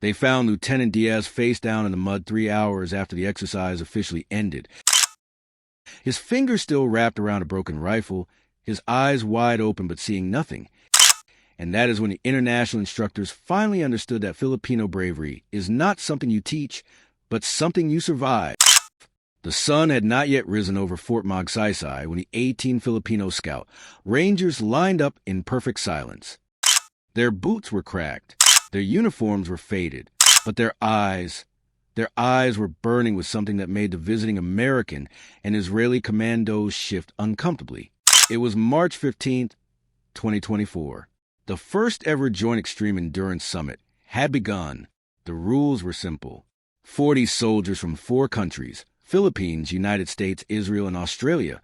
They found Lieutenant Diaz face down in the mud 3 hours after the exercise officially ended. His fingers still wrapped around a broken rifle, his eyes wide open but seeing nothing. And that is when the international instructors finally understood that Filipino bravery is not something you teach, but something you survive. The sun had not yet risen over Fort Magsaysay when the 18 Filipino Scout Rangers lined up in perfect silence. Their boots were cracked, their uniforms were faded, but their eyes were burning with something that made the visiting American and Israeli commandos shift uncomfortably. It was March 15th, 2024. The first ever Joint Extreme Endurance Summit had begun. The rules were simple. 40 soldiers from 4 countries, Philippines, United States, Israel, and Australia,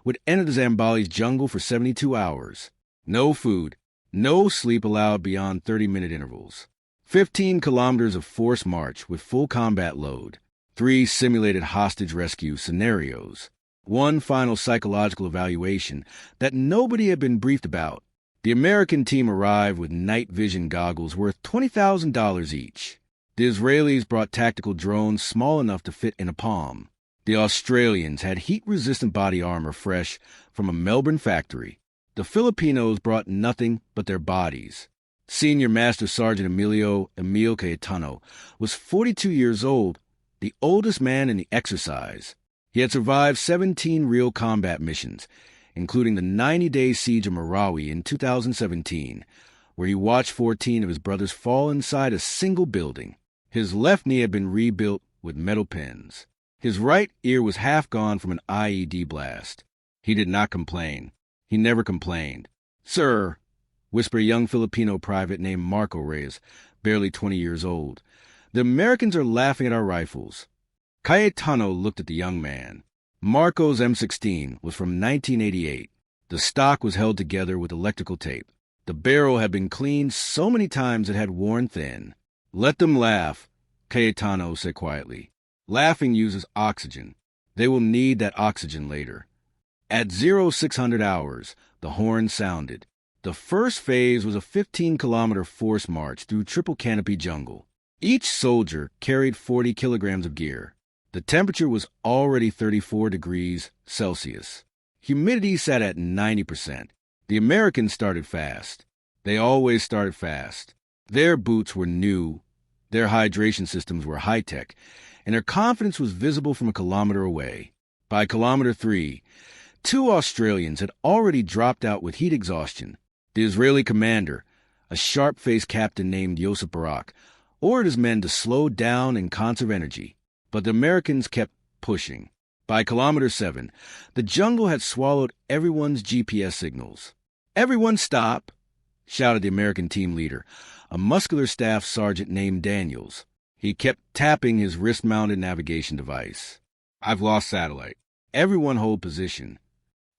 would enter the Zambales jungle for 72 hours. No food, no sleep allowed beyond 30-minute intervals. 15 kilometers of forced march with full combat load. 3 simulated hostage rescue scenarios. 1 final psychological evaluation that nobody had been briefed about. The American team arrived with night vision goggles worth $20,000 each. The Israelis brought tactical drones small enough to fit in a palm. The Australians had heat-resistant body armor fresh from a Melbourne factory. The Filipinos brought nothing but their bodies. Senior Master Sergeant Emil Cayetano was 42 years old, the oldest man in the exercise. He had survived 17 real combat missions, including the 90-day siege of Marawi in 2017, where he watched 14 of his brothers fall inside a single building. His left knee had been rebuilt with metal pins. His right ear was half gone from an IED blast. He did not complain. He never complained. "Sir," whispered a young Filipino private named Marco Reyes, barely 20 years old, "the Americans are laughing at our rifles." Cayetano looked at the young man. Marco's M16 was from 1988. The stock was held together with electrical tape. The barrel had been cleaned so many times it had worn thin. "Let them laugh," Cayetano said quietly. "Laughing uses oxygen. They will need that oxygen later." At 0600 hours, the horn sounded. The first phase was a 15-kilometer forced march through triple canopy jungle. Each soldier carried 40 kilograms of gear. The temperature was already 34 degrees Celsius. Humidity sat at 90%. The Americans started fast. They always started fast. Their boots were new, their hydration systems were high-tech, and their confidence was visible from a kilometer away. By kilometer 3, 2 Australians had already dropped out with heat exhaustion. The Israeli commander, a sharp-faced captain named Yosef Barak, ordered his men to slow down and conserve energy. But the Americans kept pushing. By kilometer 7, the jungle had swallowed everyone's GPS signals. "Everyone stop," shouted the American team leader, a muscular staff sergeant named Daniels. He kept tapping his wrist-mounted navigation device. "I've lost satellite. Everyone hold position."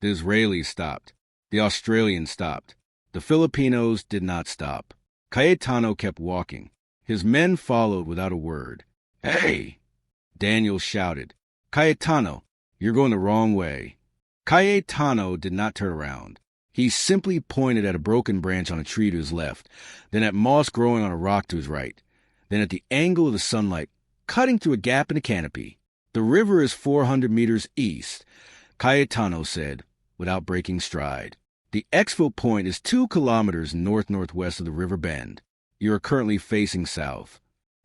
The Israelis stopped. The Australians stopped. The Filipinos did not stop. Cayetano kept walking. His men followed without a word. "Hey!" Daniel shouted. "Cayetano, you're going the wrong way." Cayetano did not turn around. He simply pointed at a broken branch on a tree to his left, then at moss growing on a rock to his right, then at the angle of the sunlight cutting through a gap in the canopy. "The river is 400 meters east," Cayetano said, without breaking stride. "The exfil point is 2 kilometers north-northwest of the river bend. You are currently facing south."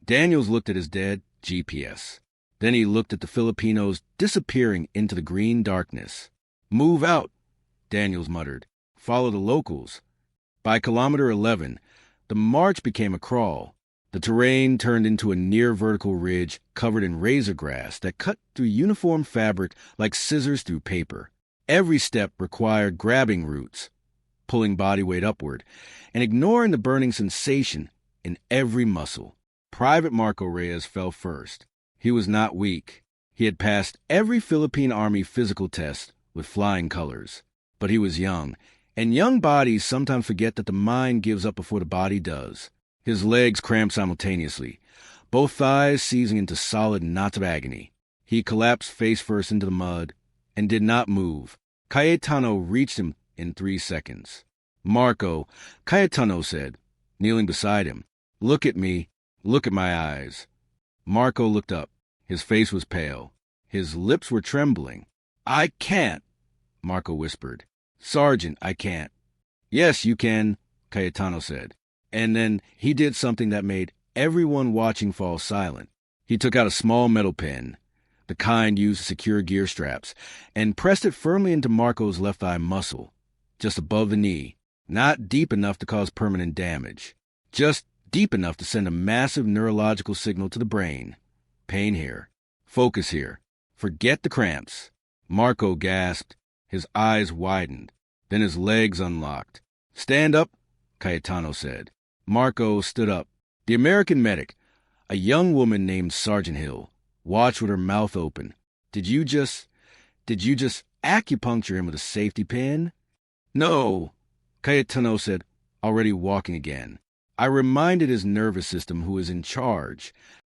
Daniels looked at his dead GPS. Then he looked at the Filipinos disappearing into the green darkness. "Move out," Daniels muttered. "Follow the locals." By kilometer 11, the march became a crawl. The terrain turned into a near-vertical ridge covered in razor grass that cut through uniform fabric like scissors through paper. Every step required grabbing roots, pulling body weight upward, and ignoring the burning sensation in every muscle. Private Marco Reyes fell first. He was not weak. He had passed every Philippine Army physical test with flying colors. But he was young, and young bodies sometimes forget that the mind gives up before the body does. His legs cramped simultaneously, both thighs seizing into solid knots of agony. He collapsed face first into the mud and did not move. Cayetano reached him in 3 seconds. "Marco," Cayetano said, kneeling beside him, "look at me. Look at my eyes. Marco looked up. His face was pale. His lips were trembling. I can't, Marco whispered. Sergeant, I can't. Yes, you can, Cayetano said. And then he did something that made everyone watching fall silent. He took out a small metal pin, the kind used to secure gear straps, and pressed it firmly into Marco's left eye muscle, just above the knee, not deep enough to cause permanent damage, just deep enough to send a massive neurological signal to the brain. Pain here. Focus here. Forget the cramps. Marco gasped. His eyes widened. Then his legs unlocked. Stand up, Cayetano said. Marco stood up. The American medic, a young woman named Sergeant Hill, watched with her mouth open. Did you just acupuncture him with a safety pin? No, Cayetano said, already walking again. I reminded his nervous system who was in charge.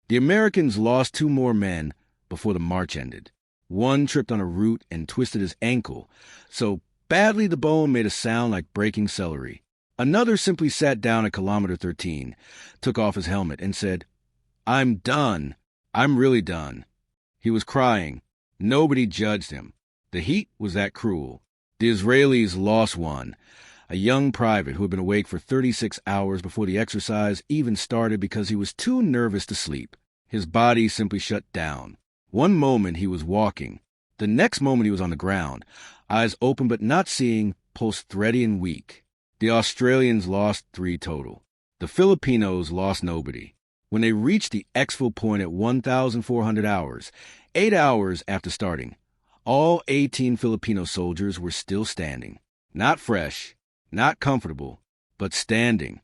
The Americans lost 2 more men before the march ended. One tripped on a root and twisted his ankle, so badly the bone made a sound like breaking celery. Another simply sat down at kilometer 13, took off his helmet, and said, I'm done. I'm really done. He was crying. Nobody judged him. The heat was that cruel. The Israelis lost one, a young private who had been awake for 36 hours before the exercise even started because he was too nervous to sleep. His body simply shut down. One moment he was walking. The next moment he was on the ground, eyes open but not seeing, pulse thready and weak. The Australians lost 3 total. The Filipinos lost nobody. When they reached the exfil point at 1,400 hours, 8 hours after starting, all 18 Filipino soldiers were still standing. Not fresh, not comfortable, but standing.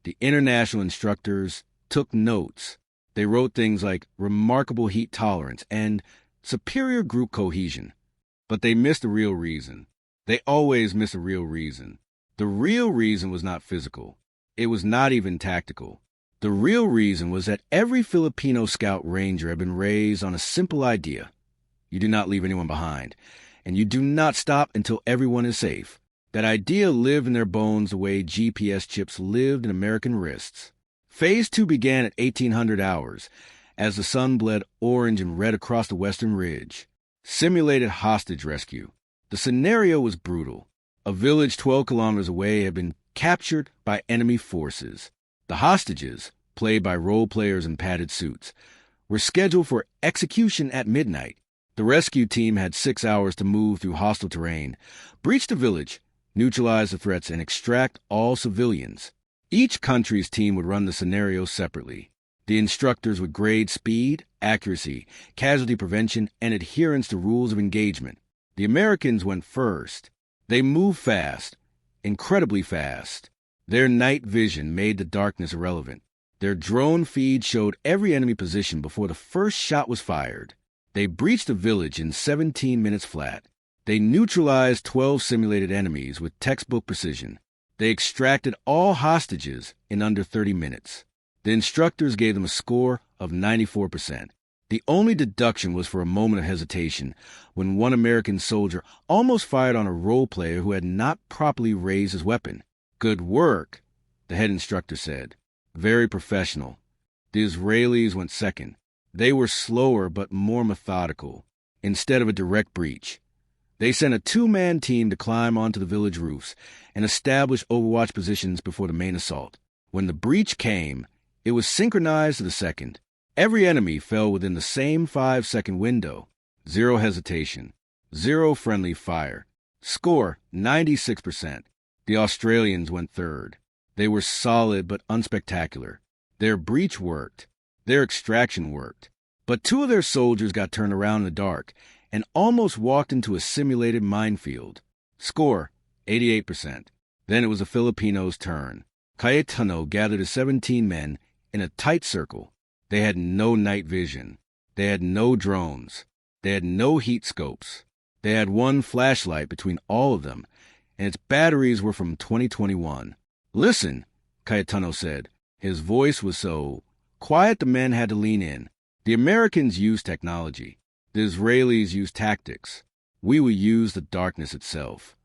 The international instructors took notes. They wrote things like remarkable heat tolerance and superior group cohesion. But they missed the real reason. They always miss a real reason. The real reason was not physical. It was not even tactical. The real reason was that every Filipino Scout Ranger had been raised on a simple idea. You do not leave anyone behind, and you do not stop until everyone is safe. That idea lived in their bones the way GPS chips lived in American wrists. Phase 2 began at 1,800 hours, as the sun bled orange and red across the western ridge. Simulated hostage rescue. The scenario was brutal. A village 12 kilometers away had been captured by enemy forces. The hostages, played by role players in padded suits, were scheduled for execution at midnight. The rescue team had 6 hours to move through hostile terrain, breach the village, neutralize the threats, and extract all civilians. Each country's team would run the scenario separately. The instructors would grade speed, accuracy, casualty prevention, and adherence to rules of engagement. The Americans went first. They moved fast, incredibly fast. Their night vision made the darkness irrelevant. Their drone feed showed every enemy position before the first shot was fired. They breached the village in 17 minutes flat. They neutralized 12 simulated enemies with textbook precision. They extracted all hostages in under 30 minutes. The instructors gave them a score of 94%. The only deduction was for a moment of hesitation when one American soldier almost fired on a role player who had not properly raised his weapon. Good work, the head instructor said. Very professional. The Israelis went second. They were slower but more methodical. Instead of a direct breach, they sent a 2-man team to climb onto the village roofs and establish overwatch positions before the main assault. When the breach came, it was synchronized to the second. Every enemy fell within the same 5-second window. 0 hesitation. 0 friendly fire. Score, 96%. The Australians went third. They were solid but unspectacular. Their breach worked. Their extraction worked. But 2 of their soldiers got turned around in the dark and almost walked into a simulated minefield. Score, 88%. Then it was the Filipinos' turn. Cayetano gathered his 17 men in a tight circle. They had no night vision. They had no drones. They had no heat scopes. They had 1 flashlight between all of them, and its batteries were from 2021. Listen, Cayetano said. His voice was so quiet the men had to lean in. The Americans used technology. The Israelis used tactics. We will use the darkness itself.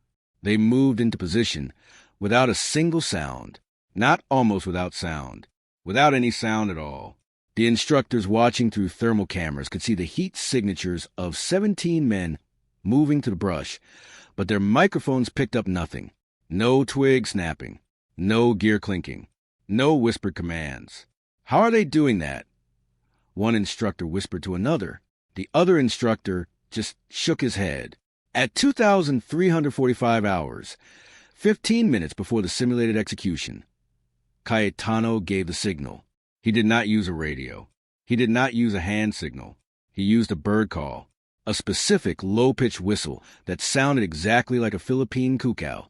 They moved into position without a single sound, not almost without sound. without any sound at all. The instructors watching through thermal cameras could see the heat signatures of 17 men moving to the brush, but their microphones picked up nothing. No twig snapping, no gear clinking, no whispered commands. How are they doing that? One instructor whispered to another. The other instructor just shook his head. At 2,345 hours, 15 minutes before the simulated execution, Cayetano gave the signal. He did not use a radio. He did not use a hand signal. He used a bird call, a specific low-pitched whistle that sounded exactly like a Philippine cuckow,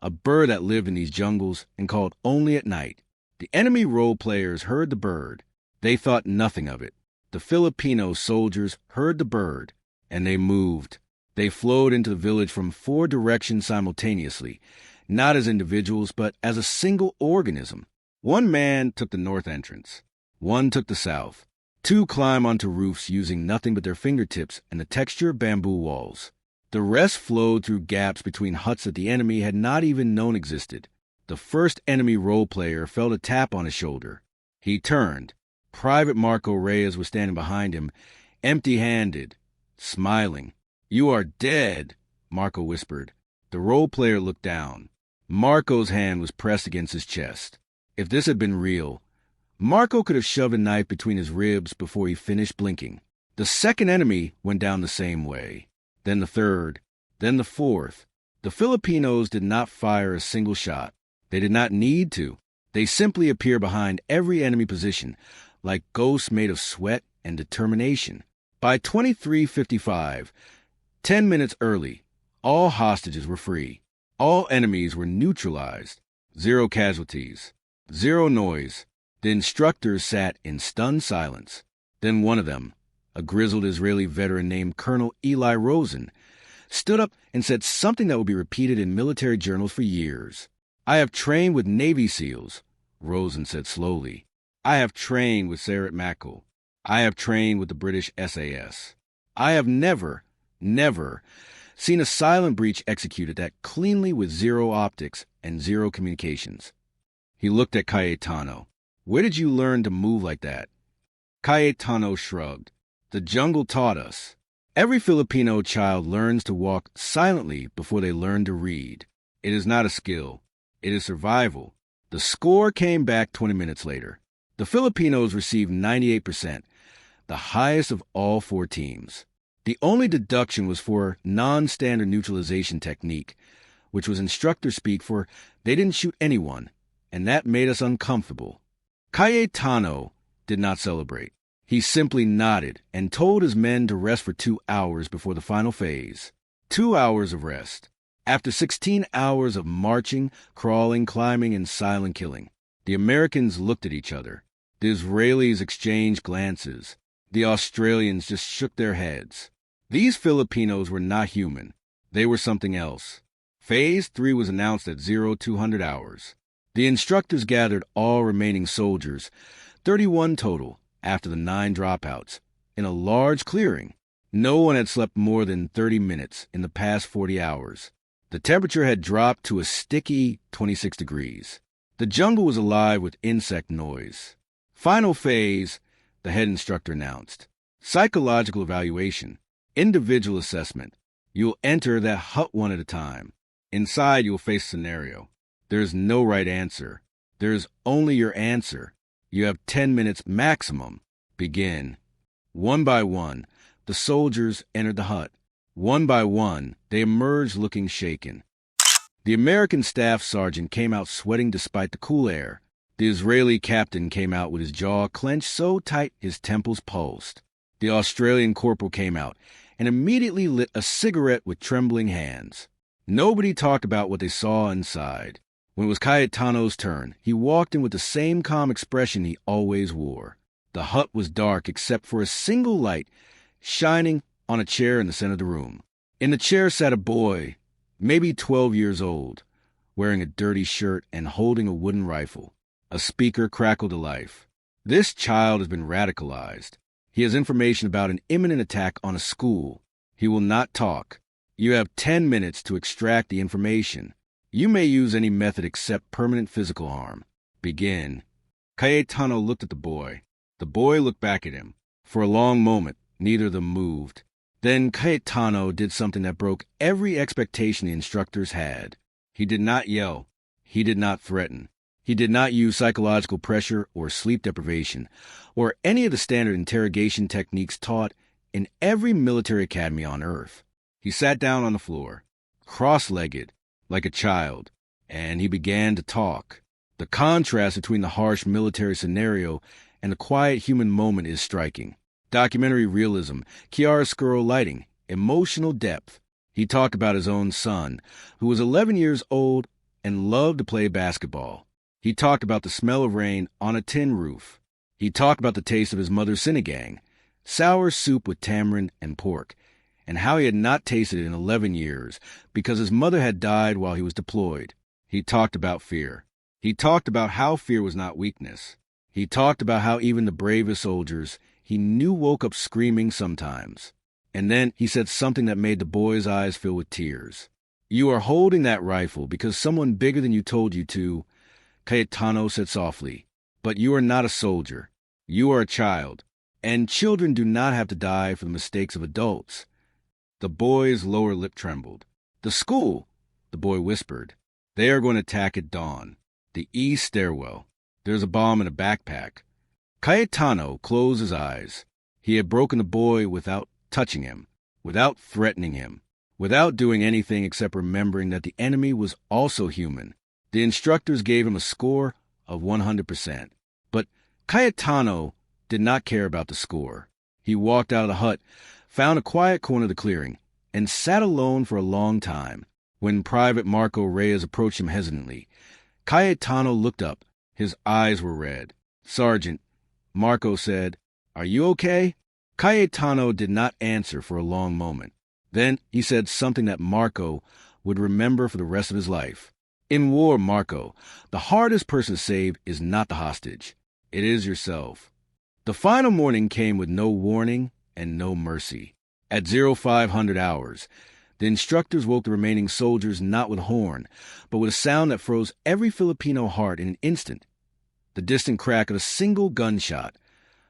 a bird that lived in these jungles and called only at night. The enemy role players heard the bird. They thought nothing of it. The Filipino soldiers heard the bird, and they moved. They flowed into the village from 4 directions simultaneously, not as individuals, but as a single organism. One man took the north entrance. One took the south. 2 climbed onto roofs using nothing but their fingertips and the texture of bamboo walls. The rest flowed through gaps between huts that the enemy had not even known existed. The first enemy role player felt a tap on his shoulder. He turned. Private Marco Reyes was standing behind him, empty-handed, smiling. "You are dead," Marco whispered. The role player looked down. Marco's hand was pressed against his chest. If this had been real, Marco could have shoved a knife between his ribs before he finished blinking. The second enemy went down the same way. Then the third. Then the fourth. The Filipinos did not fire a single shot. They did not need to. They simply appear behind every enemy position, like ghosts made of sweat and determination. By 23:55, 10 minutes early, all hostages were free. All enemies were neutralized. 0 casualties. 0 noise. The instructors sat in stunned silence. Then one of them, a grizzled Israeli veteran named Colonel Eli Rosen, stood up and said something that would be repeated in military journals for years. "I have trained with Navy SEALs," Rosen said slowly. "I have trained with Sarah Mackle. I have trained with the British SAS. I have never seen a silent breach executed that cleanly with 0 optics and 0 communications." He looked at Cayetano. "Where did you learn to move like that?" Cayetano shrugged. "The jungle taught us. Every Filipino child learns to walk silently before they learn to read. It is not a skill. It is survival." The score came back 20 minutes later. The Filipinos received 98%, the highest of all 4 teams. The only deduction was for non-standard neutralization technique, which was instructor speak for they didn't shoot anyone, and that made us uncomfortable. Cayetano did not celebrate. He simply nodded and told his men to rest for 2 hours before the final phase. 2 hours of rest. After 16 hours of marching, crawling, climbing, and silent killing, the Americans looked at each other. The Israelis exchanged glances. The Australians just shook their heads. These Filipinos were not human. They were something else. Phase 3 was announced at 0200 hours. The instructors gathered all remaining soldiers, 31 total, after the 9 dropouts, in a large clearing. No one had slept more than 30 minutes in the past 40 hours. The temperature had dropped to a sticky 26 degrees. The jungle was alive with insect noise. "Final phase," the head instructor announced. "Psychological evaluation. Individual assessment. You'll enter that hut one at a time. Inside, you'll face a scenario. There's no right answer. There's only your answer. You have 10 minutes maximum. Begin." One by one, the soldiers entered the hut. One by one, they emerged looking shaken. The American staff sergeant came out sweating despite the cool air. The Israeli captain came out with his jaw clenched so tight his temples pulsed. The Australian corporal came out and immediately lit a cigarette with trembling hands. Nobody talked about what they saw inside. When it was Cayetano's turn, he walked in with the same calm expression he always wore. The hut was dark except for a single light shining on a chair in the center of the room. In the chair sat a boy, maybe 12 years old, wearing a dirty shirt and holding a wooden rifle. A speaker crackled to life. "This child has been radicalized. He has information about an imminent attack on a school. He will not talk. You have 10 minutes to extract the information. You may use any method except permanent physical harm. Begin." Cayetano looked at the boy. The boy looked back at him. For a long moment, neither of them moved. Then Cayetano did something that broke every expectation the instructors had. He did not yell. He did not threaten. He did not use psychological pressure or sleep deprivation, or any of the standard interrogation techniques taught in every military academy on Earth. He sat down on the floor, cross-legged, like a child, and he began to talk. The contrast between the harsh military scenario and the quiet human moment is striking. Documentary realism, chiaroscuro lighting, emotional depth. He talked about his own son, who was 11 years old and loved to play basketball. He talked about the smell of rain on a tin roof. He talked about the taste of his mother's sinigang, sour soup with tamarind and pork, and how he had not tasted it in 11 years because his mother had died while he was deployed. He talked about fear. He talked about how fear was not weakness. He talked about how even the bravest soldiers he knew woke up screaming sometimes. And then he said something that made the boy's eyes fill with tears. "You are holding that rifle because someone bigger than you told you to," Cayetano said softly. "But you are not a soldier. You are a child. And children do not have to die for the mistakes of adults." The boy's lower lip trembled. "The school," the boy whispered. "They are going to attack at dawn. The east stairwell. There's a bomb in a backpack." Cayetano closed his eyes. He had broken the boy without touching him, without threatening him, without doing anything except remembering that the enemy was also human. The instructors gave him a score of 100%. But Cayetano did not care about the score. He walked out of the hut, found a quiet corner of the clearing, and sat alone for a long time. When Private Marco Reyes approached him hesitantly, Cayetano looked up. His eyes were red. "Sergeant," Marco said, "are you okay?" Cayetano did not answer for a long moment. Then he said something that Marco would remember for the rest of his life. "In war, Marco, the hardest person to save is not the hostage. It is yourself." The final morning came with no warning and no mercy. At 0500 hours, the instructors woke the remaining soldiers not with a horn, but with a sound that froze every Filipino heart in an instant. The distant crack of a single gunshot,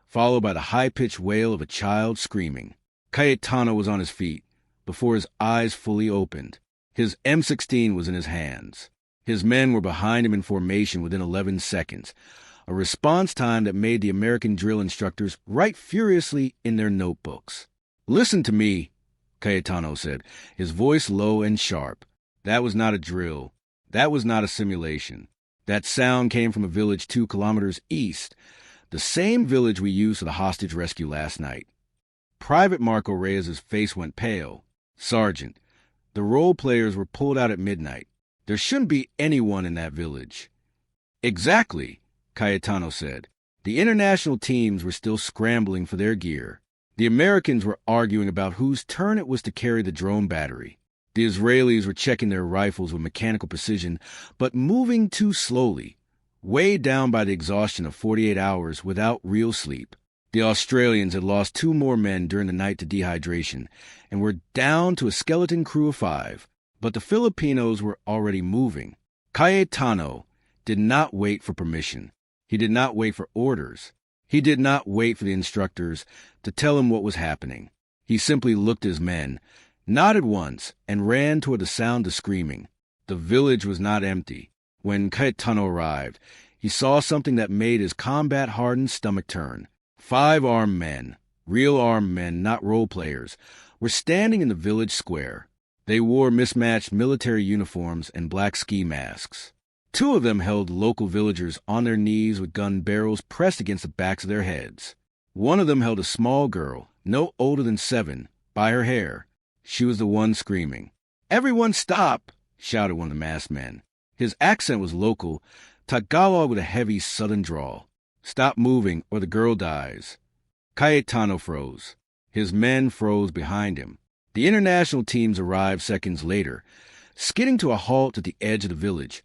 followed by the high-pitched wail of a child screaming. Cayetano was on his feet before his eyes fully opened. His M16 was in his hands. His men were behind him in formation within 11 seconds, a response time that made the American drill instructors write furiously in their notebooks. "Listen to me," Cayetano said, his voice low and sharp. "That was not a drill. That was not a simulation. That sound came from a village 2 kilometers east, the same village we used for the hostage rescue last night." Private Marco Reyes' face went pale. "Sergeant, the role players were pulled out at midnight. There shouldn't be anyone in that village." "Exactly," Cayetano said. "The international teams were still scrambling for their gear. The Americans were arguing about whose turn it was to carry the drone battery. The Israelis were checking their rifles with mechanical precision, but moving too slowly, weighed down by the exhaustion of 48 hours without real sleep. The Australians had lost 2 more men during the night to dehydration and were down to a skeleton crew of 5, but the Filipinos were already moving. Cayetano did not wait for permission. He did not wait for orders. He did not wait for the instructors to tell him what was happening. He simply looked at his men, nodded once, and ran toward the sound of screaming. The village was not empty. When Cayetano arrived, he saw something that made his combat-hardened stomach turn. 5 armed men, real armed men, not role players, were standing in the village square. They wore mismatched military uniforms and black ski masks. 2 of them held local villagers on their knees with gun barrels pressed against the backs of their heads. One of them held a small girl, no older than 7, by her hair. She was the one screaming. "Everyone stop!" shouted one of the masked men. His accent was local, Tagalog with a heavy southern drawl. "Stop moving or the girl dies." Cayetano froze. His men froze behind him. The international teams arrived seconds later, skidding to a halt at the edge of the village,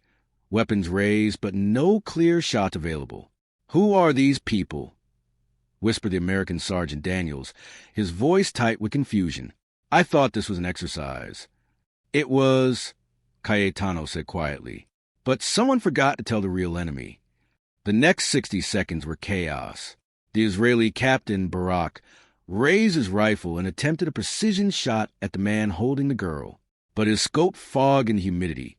weapons raised but no clear shot available. "Who are these people?" whispered the American Sergeant Daniels, his voice tight with confusion. "I thought this was an exercise." "It was," Cayetano said quietly. "But someone forgot to tell the real enemy." The next 60 seconds were chaos. The Israeli captain, Barak, raised his rifle and attempted a precision shot at the man holding the girl, but his scope fogged in humidity.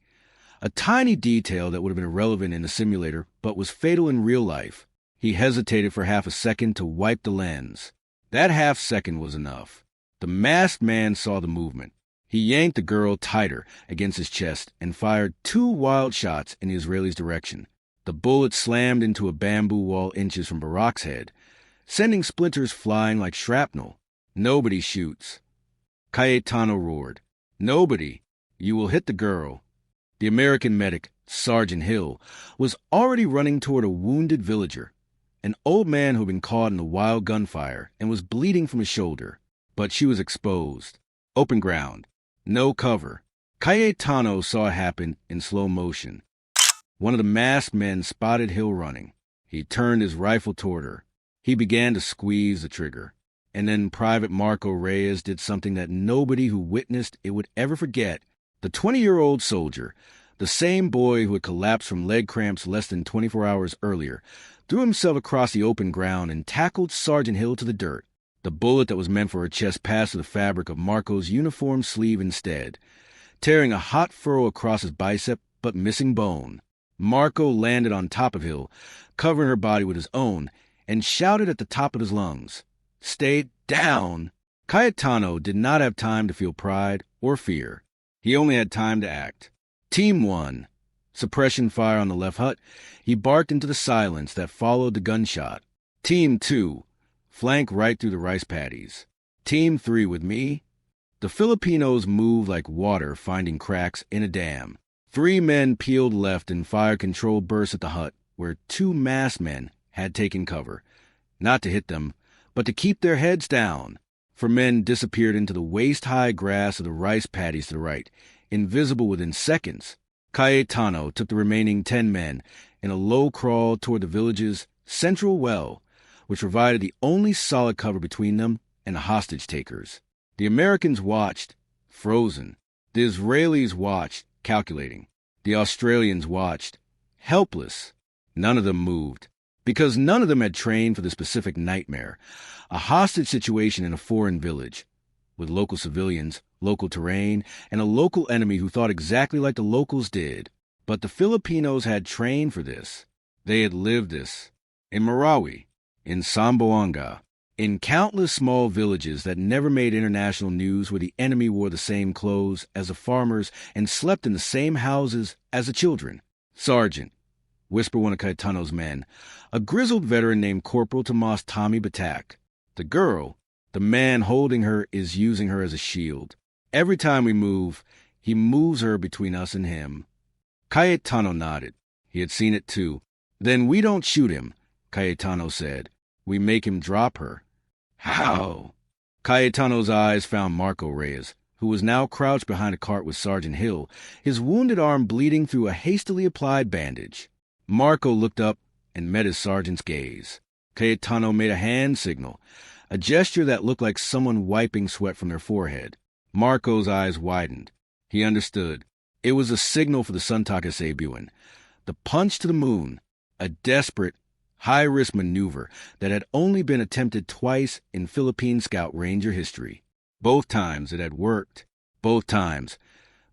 A tiny detail that would have been irrelevant in the simulator, but was fatal in real life. He hesitated for half a second to wipe the lens. That half second was enough. The masked man saw the movement. He yanked the girl tighter against his chest and fired 2 wild shots in the Israeli's direction. The bullet slammed into a bamboo wall inches from Barak's head, sending splinters flying like shrapnel. "Nobody shoots." Cayetano roared. "Nobody. You will hit the girl." The American medic, Sergeant Hill, was already running toward a wounded villager, an old man who had been caught in the wild gunfire and was bleeding from his shoulder. But she was exposed. Open ground. No cover. Cayetano saw it happen in slow motion. One of the masked men spotted Hill running. He turned his rifle toward her. He began to squeeze the trigger. And then Private Marco Reyes did something that nobody who witnessed it would ever forget. The 20-year-old soldier, the same boy who had collapsed from leg cramps less than 24 hours earlier, threw himself across the open ground and tackled Sergeant Hill to the dirt. The bullet that was meant for her chest passed through the fabric of Marco's uniform sleeve instead, tearing a hot furrow across his bicep but missing bone. Marco landed on top of Hill, covering her body with his own, and shouted at the top of his lungs, "Stay down!" Cayetano did not have time to feel pride or fear. He only had time to act. Team 1. Suppression fire on the left hut. He barked into the silence that followed the gunshot. Team 2. Flank right through the rice paddies. Team 3 with me. The Filipinos moved like water finding cracks in a dam. 3 men peeled left and fired controlled bursts at the hut, where 2 masked men had taken cover, not to hit them, but to keep their heads down. 4 men disappeared into the waist-high grass of the rice paddies to the right, invisible within seconds. Cayetano took the remaining 10 men in a low crawl toward the village's central well, which provided the only solid cover between them and the hostage-takers. The Americans watched, frozen. The Israelis watched, calculating. The Australians watched, helpless. None of them moved, because none of them had trained for the specific nightmare, a hostage situation in a foreign village, with local civilians, local terrain, and a local enemy who thought exactly like the locals did. But the Filipinos had trained for this. They had lived this. In Marawi, in Zamboanga, in countless small villages that never made international news where the enemy wore the same clothes as the farmers and slept in the same houses as the children. "Sergeant," whispered one of Cayetano's men, a grizzled veteran named Corporal Tomas Tommy Batak. "The girl, the man holding her, is using her as a shield. Every time we move, he moves her between us and him." Cayetano nodded. He had seen it too. "Then we don't shoot him," Cayetano said. "We make him drop her." "How?" Cayetano's eyes found Marco Reyes, who was now crouched behind a cart with Sergeant Hill, his wounded arm bleeding through a hastily applied bandage. Marco looked up and met his sergeant's gaze. Cayetano made a hand signal, a gesture that looked like someone wiping sweat from their forehead. Marco's eyes widened. He understood. It was a signal for the Suntaca Cebuan, the punch to the moon, a desperate, high-risk maneuver that had only been attempted twice in Philippine Scout Ranger history. Both times it had worked. Both times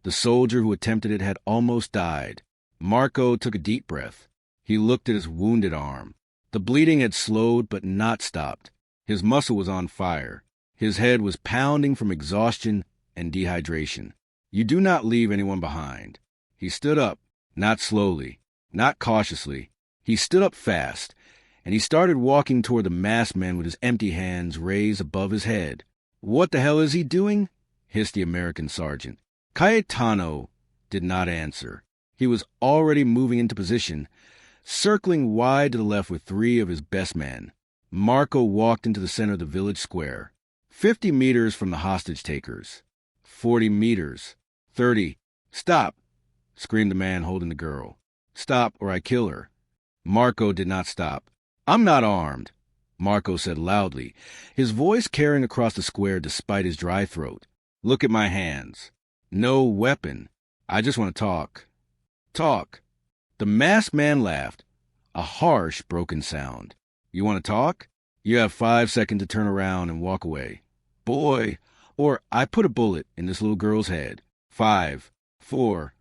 the soldier who attempted it had almost died. Marco took a deep breath. He looked at his wounded arm. The bleeding had slowed but not stopped. His muscle was on fire. His head was pounding from exhaustion and dehydration. You do not leave anyone behind. He stood up, not slowly, not cautiously. He stood up fast, and he started walking toward the masked men with his empty hands raised above his head. "What the hell is he doing?" hissed the American sergeant. Cayetano did not answer. He was already moving into position, circling wide to the left with 3 of his best men. Marco walked into the center of the village square, 50 meters from the hostage-takers. 40 meters. 30. "Stop!" screamed the man holding the girl. "Stop, or I kill her." Marco did not stop. "I'm not armed," Marco said loudly, his voice carrying across the square despite his dry throat. "Look at my hands. No weapon. I just want to talk." "Talk." The masked man laughed. A harsh, broken sound. You want to talk? You have 5 seconds to turn around and walk away. Boy, or I put a bullet in this little girl's head. 5, 4.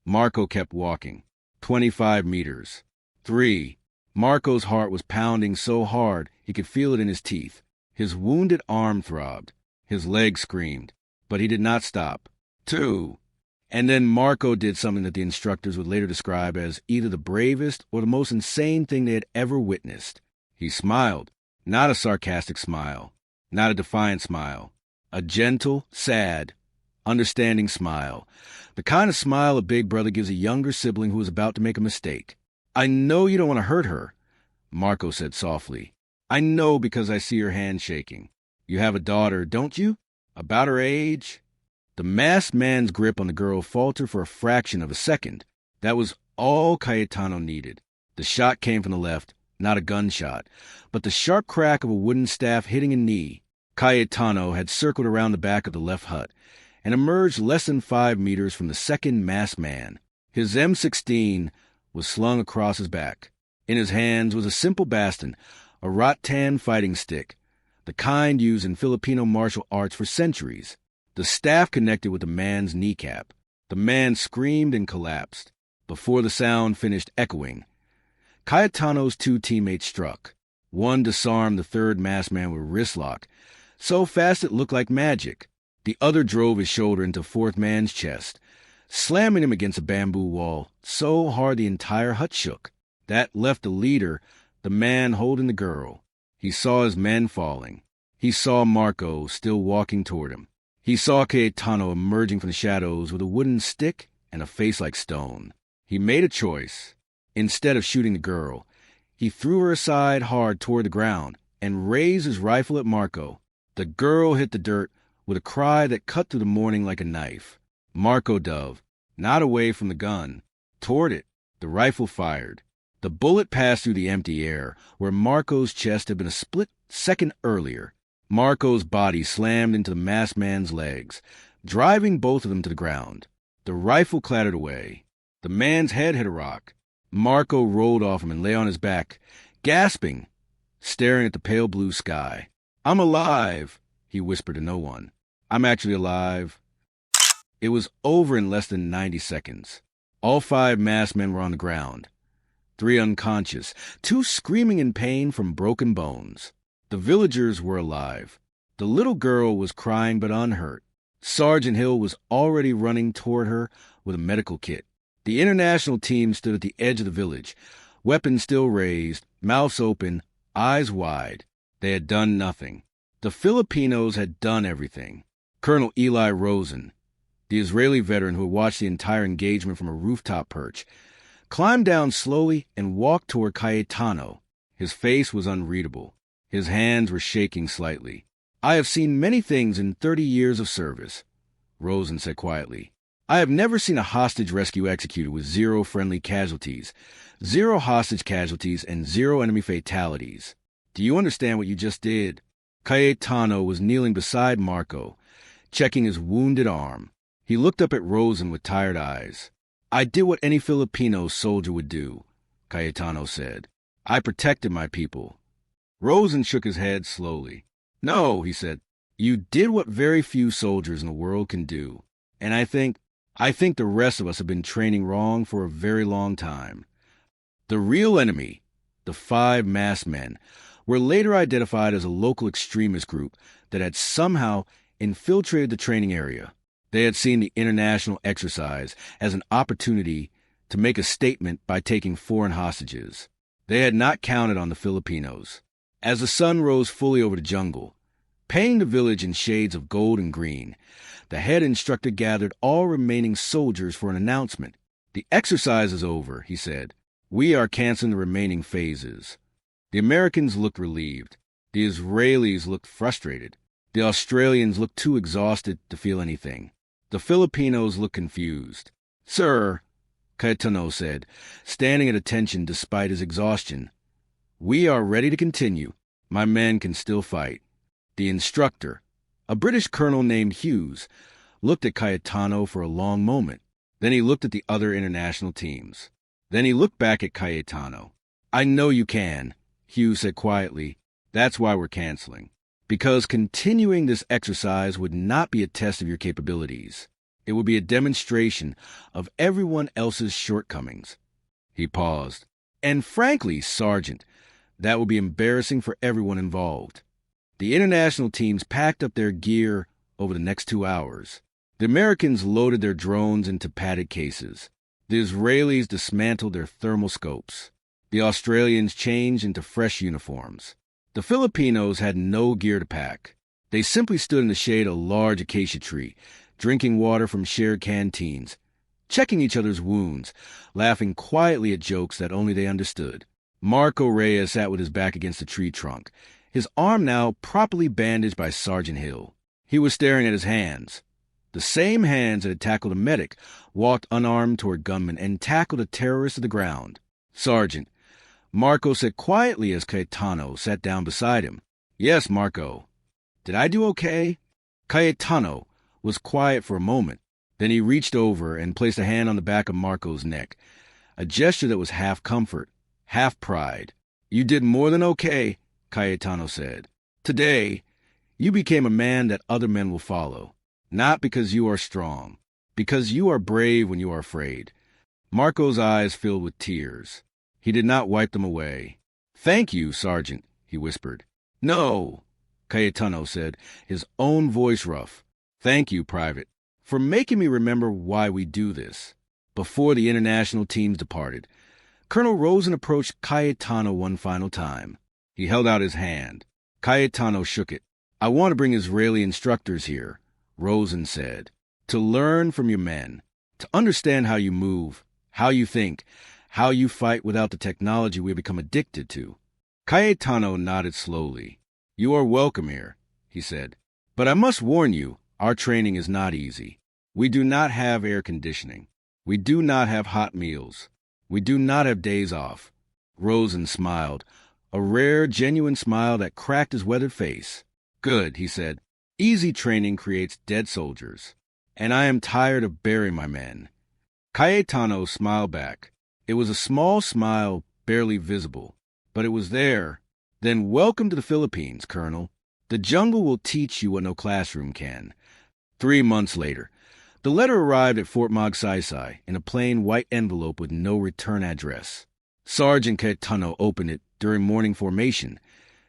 Marco kept walking. 25 meters. 3. Marco's heart was pounding so hard he could feel it in his teeth. His wounded arm throbbed. His leg screamed. But he did not stop. 2. And then Marco did something that the instructors would later describe as either the bravest or the most insane thing they had ever witnessed. He smiled. Not a sarcastic smile. Not a defiant smile. A gentle, sad, understanding smile. The kind of smile a big brother gives a younger sibling who is about to make a mistake. I know you don't want to hurt her, Marco said softly. I know because I see your hand shaking. You have a daughter, don't you? About her age? The masked man's grip on the girl faltered for a fraction of a second. That was all Cayetano needed. The shot came from the left, not a gunshot, but the sharp crack of a wooden staff hitting a knee. Cayetano had circled around the back of the left hut and emerged less than 5 meters from the second masked man. His M16 was slung across his back. In his hands was a simple baston, a rattan fighting stick, the kind used in Filipino martial arts for centuries. The staff connected with the man's kneecap. The man screamed and collapsed. Before the sound finished echoing, Cayetano's 2 teammates struck. One disarmed the third masked man with a wrist lock, so fast it looked like magic. The other drove his shoulder into fourth man's chest, slamming him against a bamboo wall so hard the entire hut shook. That left the leader, the man holding the girl. He saw his men falling. He saw Marco still walking toward him. He saw Cayetano emerging from the shadows with a wooden stick and a face like stone. He made a choice. Instead of shooting the girl, he threw her aside hard toward the ground and raised his rifle at Marco. The girl hit the dirt with a cry that cut through the morning like a knife. Marco dove, not away from the gun, toward it. The rifle fired. The bullet passed through the empty air, where Marco's chest had been a split second earlier. Marco's body slammed into the masked man's legs, driving both of them to the ground. The rifle clattered away. The man's head hit a rock. Marco rolled off him and lay on his back, gasping, staring at the pale blue sky. I'm alive, he whispered to no one. I'm actually alive. It was over in less than 90 seconds. All 5 masked men were on the ground. 3 unconscious, 2 screaming in pain from broken bones. The villagers were alive. The little girl was crying but unhurt. Sergeant Hill was already running toward her with a medical kit. The international team stood at the edge of the village, weapons still raised, mouths open, eyes wide. They had done nothing. The Filipinos had done everything. Colonel Eli Rosen, the Israeli veteran who had watched the entire engagement from a rooftop perch, climbed down slowly and walked toward Cayetano. His face was unreadable. His hands were shaking slightly. I have seen many things in 30 years of service, Rosen said quietly. I have never seen a hostage rescue executed with 0 friendly casualties, 0 hostage casualties, and 0 enemy fatalities. Do you understand what you just did? Cayetano was kneeling beside Marco, checking his wounded arm. He looked up at Rosen with tired eyes. I did what any Filipino soldier would do, Cayetano said. I protected my people. Rosen shook his head slowly. No, he said. You did what very few soldiers in the world can do. And I think the rest of us have been training wrong for a very long time. The real enemy, the 5 masked men, were later identified as a local extremist group that had somehow infiltrated the training area. They had seen the international exercise as an opportunity to make a statement by taking foreign hostages. They had not counted on the Filipinos. As the sun rose fully over the jungle, painting the village in shades of gold and green, the head instructor gathered all remaining soldiers for an announcement. The exercise is over, he said. We are canceling the remaining phases. The Americans looked relieved. The Israelis looked frustrated. The Australians looked too exhausted to feel anything. The Filipinos looked confused. Sir, Cayetano said, standing at attention despite his exhaustion, we are ready to continue. My men can still fight. The instructor, a British colonel named Hughes, looked at Cayetano for a long moment. Then he looked at the other international teams. Then he looked back at Cayetano. I know you can, Hugh said quietly. That's why we're canceling. Because continuing this exercise would not be a test of your capabilities. It would be a demonstration of everyone else's shortcomings. He paused. And frankly, Sergeant, that would be embarrassing for everyone involved. The international teams packed up their gear over the next 2 hours. The Americans loaded their drones into padded cases. The Israelis dismantled their thermal scopes. The Australians changed into fresh uniforms. The Filipinos had no gear to pack. They simply stood in the shade of a large acacia tree, drinking water from shared canteens, checking each other's wounds, laughing quietly at jokes that only they understood. Marco Reyes sat with his back against the tree trunk, his arm now properly bandaged by Sergeant Hill. He was staring at his hands. The same hands that had tackled a medic walked unarmed toward gunmen and tackled a terrorist to the ground. Sergeant, Marco said quietly as Cayetano sat down beside him. Yes, Marco. Did I do okay? Cayetano was quiet for a moment. Then he reached over and placed a hand on the back of Marco's neck, a gesture that was half comfort, half pride. You did more than okay, Cayetano said. Today, you became a man that other men will follow. Not because you are strong, because you are brave when you are afraid. Marco's eyes filled with tears. He did not wipe them away. Thank you, Sergeant, he whispered. No, Cayetano said, his own voice rough. Thank you, Private, for making me remember why we do this. Before the international teams departed, Colonel Rosen approached Cayetano one final time. He held out his hand. Cayetano shook it. I want to bring Israeli instructors here, Rosen said, to learn from your men, to understand how you move, how you think, how you fight without the technology we have become addicted to. Cayetano nodded slowly. You are welcome here, he said. But I must warn you, our training is not easy. We do not have air conditioning. We do not have hot meals. We do not have days off. Rosen smiled, a rare, genuine smile that cracked his weathered face. Good, he said. Easy training creates dead soldiers, and I am tired of burying my men. Cayetano smiled back. It was a small smile, barely visible, but it was there. Then welcome to the Philippines, Colonel. The jungle will teach you what no classroom can. 3 months later, the letter arrived at Fort Magsaysay in a plain white envelope with no return address. Sergeant Cayetano opened it during morning formation,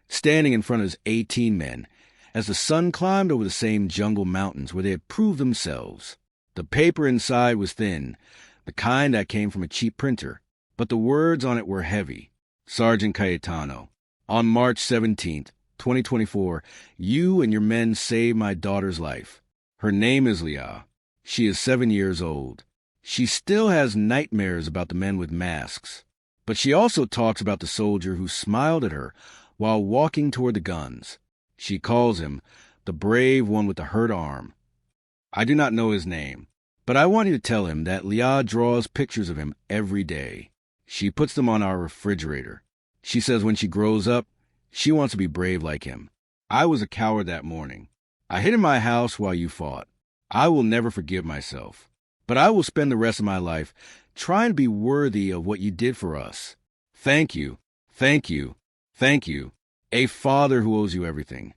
standing in front of his 18 men, as the sun climbed over the same jungle mountains where they had proved themselves. The paper inside was thin, the kind that came from a cheap printer, but the words on it were heavy. Sergeant Cayetano, on March 17th, 2024, you and your men saved my daughter's life. Her name is Leah. She is 7 years old. She still has nightmares about the men with masks, but she also talks about the soldier who smiled at her while walking toward the guns. She calls him the brave one with the hurt arm. I do not know his name, but I want you to tell him that Leah draws pictures of him every day. She puts them on our refrigerator. She says when she grows up, she wants to be brave like him. I was a coward that morning. I hid in my house while you fought. I will never forgive myself, but I will spend the rest of my life trying to be worthy of what you did for us. Thank you, thank you, thank you. A father who owes you everything.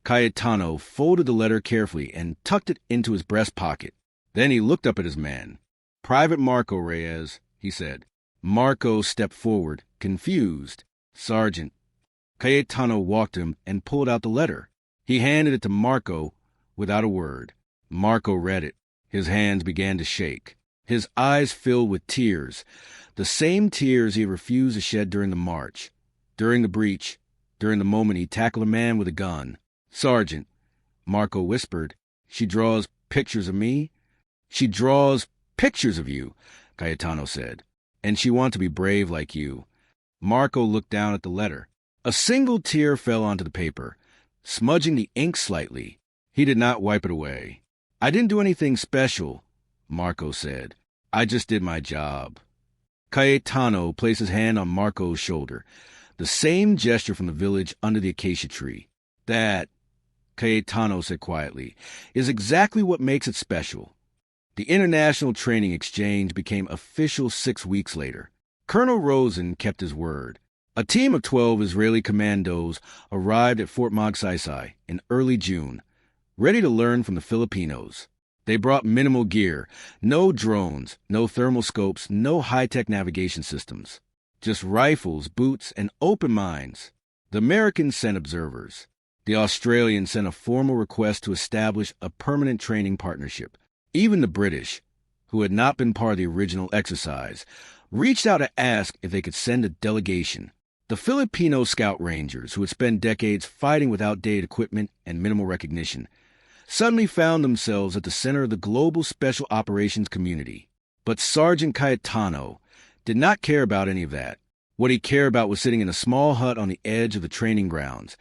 Cayetano folded the letter carefully and tucked it into his breast pocket. Then he looked up at his man. Private Marco Reyes, he said. Marco stepped forward, confused. Sergeant. Cayetano walked to him and pulled out the letter. He handed it to Marco without a word. Marco read it. His hands began to shake. His eyes filled with tears, the same tears he had refused to shed during the march, during the breach, during the moment he tackled a man with a gun. Sergeant, Marco whispered, she draws pictures of me? She draws pictures of you, Cayetano said, and she wants to be brave like you. Marco looked down at the letter. A single tear fell onto the paper, smudging the ink slightly. He did not wipe it away. I didn't do anything special, Marco said. I just did my job. Cayetano placed his hand on Marco's shoulder, the same gesture from the village under the acacia tree. That, Cayetano said quietly, is exactly what makes it special. The international training exchange became official 6 weeks later. Colonel Rosen kept his word. A team of 12 Israeli commandos arrived at Fort Magsaysay in early June, ready to learn from the Filipinos. They brought minimal gear, no drones, no thermal scopes, no high-tech navigation systems. Just rifles, boots, and open minds. The Americans sent observers. The Australians sent a formal request to establish a permanent training partnership. Even the British, who had not been part of the original exercise, reached out to ask if they could send a delegation. The Filipino Scout Rangers, who had spent decades fighting with outdated equipment and minimal recognition, suddenly found themselves at the center of the global special operations community. But Sergeant Cayetano did not care about any of that. What he cared about was sitting in a small hut on the edge of the training grounds,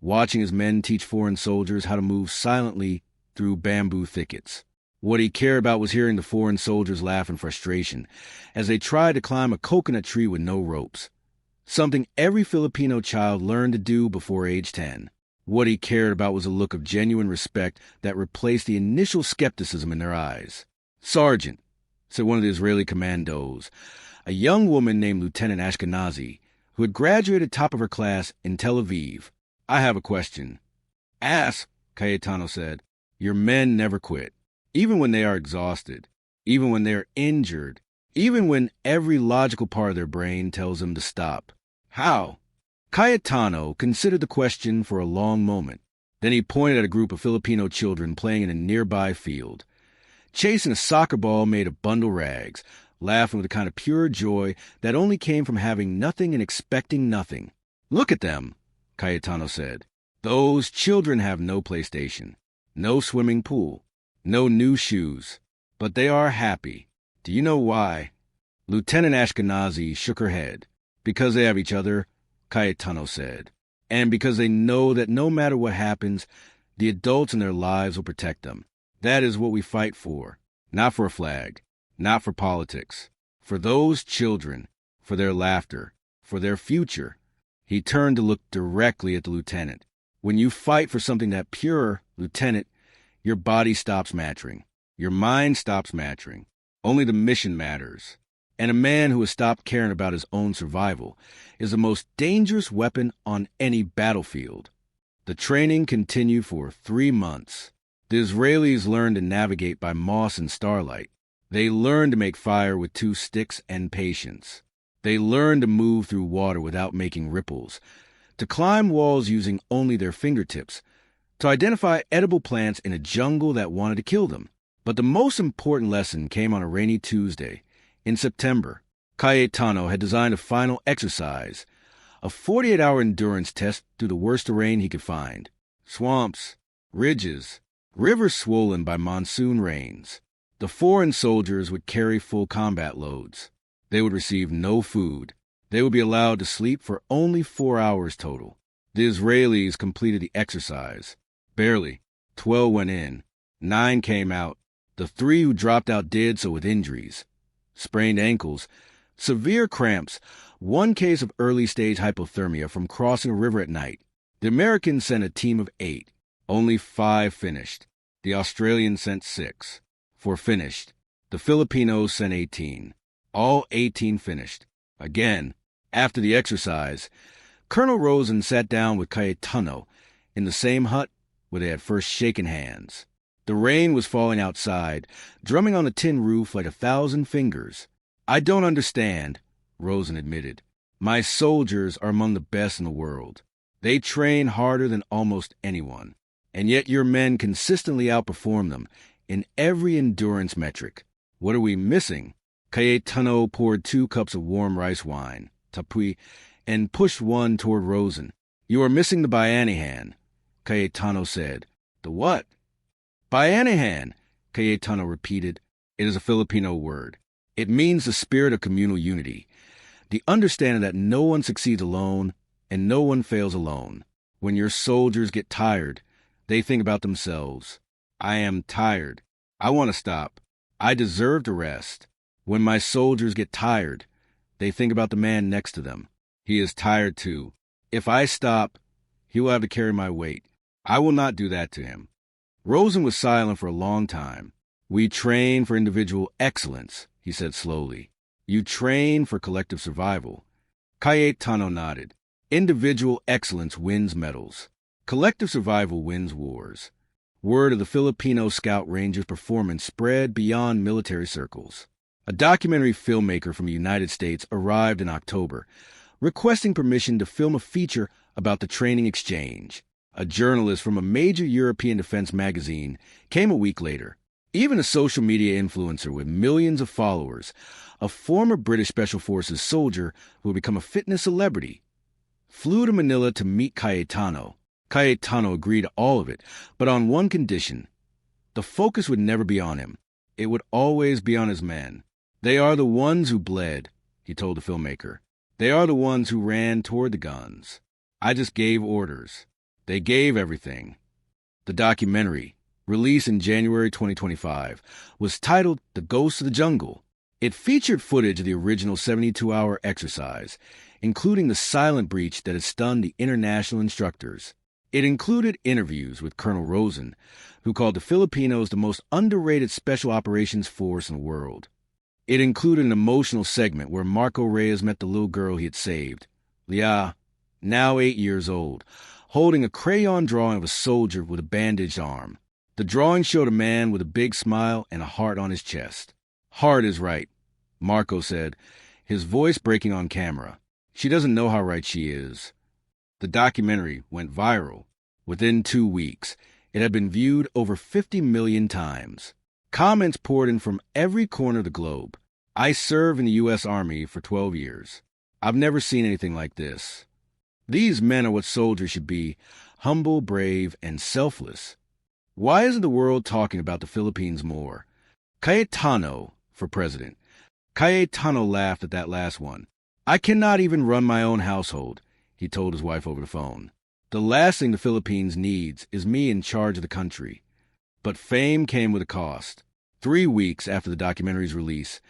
watching his men teach foreign soldiers how to move silently through bamboo thickets. What he cared about was hearing the foreign soldiers laugh in frustration as they tried to climb a coconut tree with no ropes. Something every Filipino child learned to do before age 10. What he cared about was a look of genuine respect that replaced the initial skepticism in their eyes. "Sergeant," said one of the Israeli commandos, a young woman named Lieutenant Ashkenazi, who had graduated top of her class in Tel Aviv. "I have a question." "Ask," Cayetano said. "Your men never quit, even when they are exhausted, even when they are injured, even when every logical part of their brain tells them to stop. How?" Cayetano considered the question for a long moment. Then he pointed at a group of Filipino children playing in a nearby field, chasing a soccer ball made of bundle rags, laughing with a kind of pure joy that only came from having nothing and expecting nothing. "Look at them," Cayetano said. "Those children have no PlayStation, no swimming pool, no new shoes, but they are happy. Do you know why?" Lieutenant Ashkenazi shook her head. "Because they have each other," Cayetano said, "and because they know that no matter what happens, the adults in their lives will protect them. That is what we fight for, not for a flag, not for politics, for those children, for their laughter, for their future." He turned to look directly at the lieutenant. "When you fight for something that pure, Lieutenant, your body stops mattering. Your mind stops mattering. Only the mission matters. And a man who has stopped caring about his own survival is the most dangerous weapon on any battlefield." The training continued for 3 months. The Israelis learned to navigate by moss and starlight. They learned to make fire with 2 sticks and patience. They learned to move through water without making ripples, to climb walls using only their fingertips, to identify edible plants in a jungle that wanted to kill them. But the most important lesson came on a rainy Tuesday. In September, Cayetano had designed a final exercise, a 48-hour endurance test through the worst terrain he could find. Swamps, ridges, rivers swollen by monsoon rains. The foreign soldiers would carry full combat loads. They would receive no food. They would be allowed to sleep for only 4 hours total. The Israelis completed the exercise. Barely. 12 went in. 9 came out. The 3 who dropped out did so with injuries. Sprained ankles, severe cramps, 1 case of early-stage hypothermia from crossing a river at night. The Americans sent a team of 8. Only 5 finished. The Australians sent 6. 4 finished. The Filipinos sent 18. All 18 finished. Again, after the exercise, Colonel Rosen sat down with Cayetano in the same hut where they had first shaken hands. The rain was falling outside, drumming on the tin roof like 1,000 fingers. "I don't understand," Rosen admitted. "My soldiers are among the best in the world. They train harder than almost anyone, and yet your men consistently outperform them in every endurance metric. What are we missing?" Cayetano poured 2 cups of warm rice wine, tapui, and pushed one toward Rosen. "You are missing the Bayanihan," Cayetano said. "The what?" "Bayanihan," Cayetano repeated. "It is a Filipino word. It means the spirit of communal unity, the understanding that no one succeeds alone and no one fails alone. When your soldiers get tired, they think about themselves. I am tired. I want to stop. I deserve to rest. When my soldiers get tired, they think about the man next to them. He is tired too. If I stop, he will have to carry my weight. I will not do that to him." Rosen was silent for a long time. "We train for individual excellence," he said slowly. "You train for collective survival. Cayetano nodded. Individual excellence wins medals. Collective survival wins wars. Word of the Filipino Scout Rangers' performance spread beyond military circles. A documentary filmmaker from the United States arrived in October, requesting permission to film a feature about the training exchange. A journalist from a major European defense magazine came a week later. Even a social media influencer with millions of followers, a former British Special Forces soldier who had become a fitness celebrity, flew to Manila to meet Cayetano. Cayetano agreed to all of it, but on one condition. The focus would never be on him. It would always be on his men. They are the ones who bled, he told the filmmaker. They are the ones who ran toward the guns. I just gave orders. They gave everything. The documentary, released in January 2025, was titled The Ghost of the Jungle. It featured footage of the original 72-hour exercise, including the silent breach that had stunned the international instructors. It included interviews with Colonel Rosen, who called the Filipinos the most underrated special operations force in the world. It included an emotional segment where Marco Reyes met the little girl he had saved, Leah, now 8 years old, holding a crayon drawing of a soldier with a bandaged arm. The drawing showed a man with a big smile and a heart on his chest. Heart is right, Marco said, his voice breaking on camera. She doesn't know how right she is. The documentary went viral. Within 2 weeks, it had been viewed over 50 million times. Comments poured in from every corner of the globe. I served in the U.S. Army for 12 years. I've never seen anything like this. These men are what soldiers should be, humble, brave, and selfless. Why isn't the world talking about the Philippines more? Cayetano for president. Cayetano laughed at that last one. I cannot even run my own household, he told his wife over the phone. The last thing the Philippines needs is me in charge of the country. But fame came with a cost. 3 weeks after the documentary's release,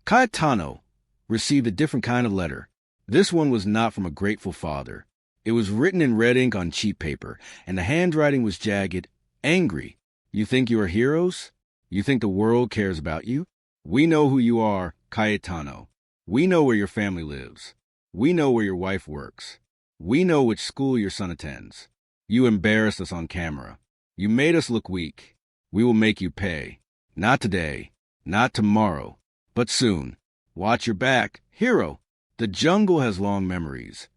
Cayetano received a different kind of letter. This one was not from a grateful father. It was written in red ink on cheap paper, and the handwriting was jagged, angry. You think you are heroes? You think the world cares about you? We know who you are, Cayetano. We know where your family lives. We know where your wife works. We know which school your son attends. You embarrassed us on camera. You made us look weak. We will make you pay. Not today, not tomorrow, but soon. Watch your back, hero. The jungle has long memories.